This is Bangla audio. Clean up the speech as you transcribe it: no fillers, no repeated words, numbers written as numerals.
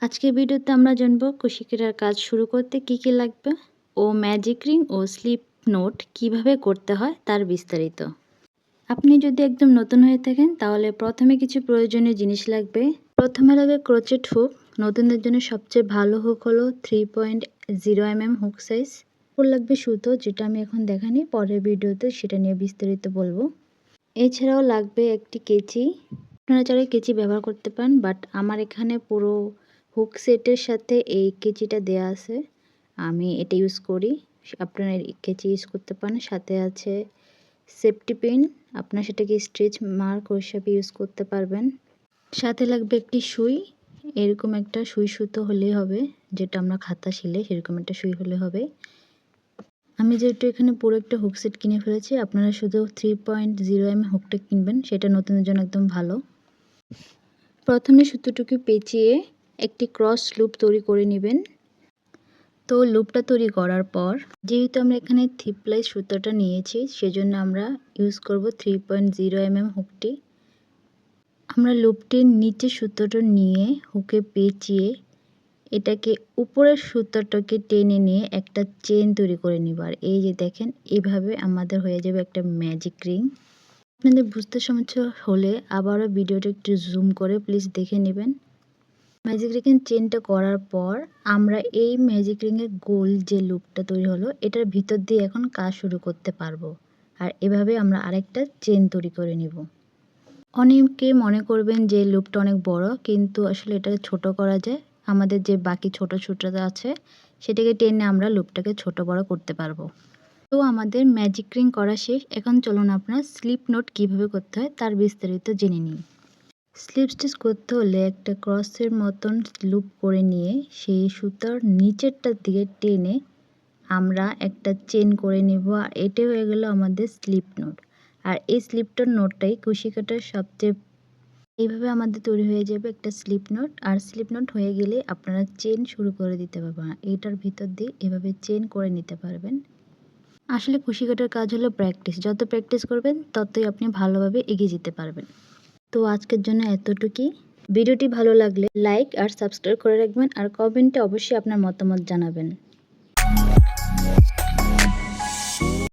আজকের ভিডিওতে আমরা জানবো কুশি কাটার কাজ শুরু করতে কি কি লাগবে ও ম্যাজিক রিং ও স্লিপ নোট কিভাবে করতে হয় তার বিস্তারিত। আপনি যদি একদম নতুন হয়ে থাকেন তাহলে প্রথমে কিছু প্রয়োজনীয় জিনিস লাগবে। প্রথমে লাগবে ক্রোচেট হুক। নতুনদের জন্য সবচেয়ে ভালো হুক হলো 3.0 mm হুক সাইজ। লাগবে সুতো, যেটা আমি এখন দেখানি, পরের ভিডিওতে সেটা নিয়ে বিস্তারিত বলবো। এছাড়াও লাগবে একটি কেচি। আপনারা চাইলে কেচি ব্যবহার করতে পারেন, বাট আমার এখানে পুরো হুক সেটের সাথে এই কেচিটা দেয়া আছে, আমি এটা ইউজ করি। আপনারা কেচি ইউজ করতে পারেন। সাথে আছে সেফটি পিন, আপনারা সেটাকে স্ট্রেচ মার্ক হিসাবে ইউজ করতে পারবেন। সাথে লাগবে একটি সুই। এরকম একটা সুই সুতো হলেই হবে, যেটা আমরা খাতা শিলে সেরকম একটা সুই হলে হবে। আমি যেহেতু এখানে পুরো একটা হুক সেট কিনে ফেলেছি, আপনারা শুধু 3.0 mm হুকটা কিনবেন, সেটা নতুনের জন্য একদম ভালো। প্রথমে সুতোটুকু পেঁচিয়ে একটি ক্রস লুপ তৈরি করে নেবেন। তো লুপটা তৈরি করার পর, যেহেতু আমরা এখানে থ্রিপ্লাই সুতোটা নিয়েছি, সেজন্য আমরা ইউজ করব 3.0 mm হুকটি। আমরা লুপটির নিচে সুতোটা নিয়ে হুকে পেঁচিয়ে এটাকে উপরের সুতোটাকে টেনে নিয়ে একটা চেন তৈরি করে নিব। আর এই যে দেখেন, এভাবে আমাদের হয়ে যাবে একটা ম্যাজিক রিং। আপনাদের বুঝতে সমস্যা হলে আবারও ভিডিওটা একটু জুম করে প্লিজ দেখে নেবেন। ম্যাজিক রিং চেনটা করার পর আমরা এই ম্যাজিক রিংয়ের গোল যে লুপটা তৈরি হলো, এটার ভিতর দিয়ে এখন কাজ শুরু করতে পারবো। আর এভাবে আমরা আরেকটা চেন তৈরি করে নিব। অনেকে মনে করবেন যে লুপটা অনেক বড়, কিন্তু আসলে এটাকে ছোট করা যায়। আমাদের যে বাকি ছোট ছোটটা আছে সেটাকে টেনে আমরা লুপটাকে ছোট বড় করতে পারবো। তো আমাদের ম্যাজিক রিং করা শেষ। এখন চলুন আপনার স্লিপ নোট কিভাবে করতে হয় তার বিস্তারিত জেনে নিন। স্লিপ স্টিচ করতে হলে একটা ক্রসের মতন লুপ করে নিয়ে সেই সুতার নিচেরটার দিকে টেনে আমরা একটা চেন করে নেব। আর এটাই হয়ে গেল আমাদের স্লিপ নোট। আর এই স্লিপটার নোটটাই কুশি কাটার সবচেয়ে, এইভাবে আমাদের তৈরি হয়ে যাবে একটা স্লিপ নোট। আর স্লিপ নোট হয়ে গেলে আপনারা চেন শুরু করে দিতে পারবেন। এইটার ভিতর দিয়ে এভাবে চেন করে নিতে পারবেন। আসলে কুশি কাটার কাজ হলো প্র্যাকটিস। যত প্র্যাকটিস করবেন ততই আপনি ভালোভাবে এগিয়ে যেতে পারবেন। তো আজকের জন্য এতটুকুই। ভিডিওটি ভালো লাগলে লাইক আর সাবস্ক্রাইব করে রাখবেন, আর কমেন্টে অবশ্যই আপনার মতামত জানাবেন।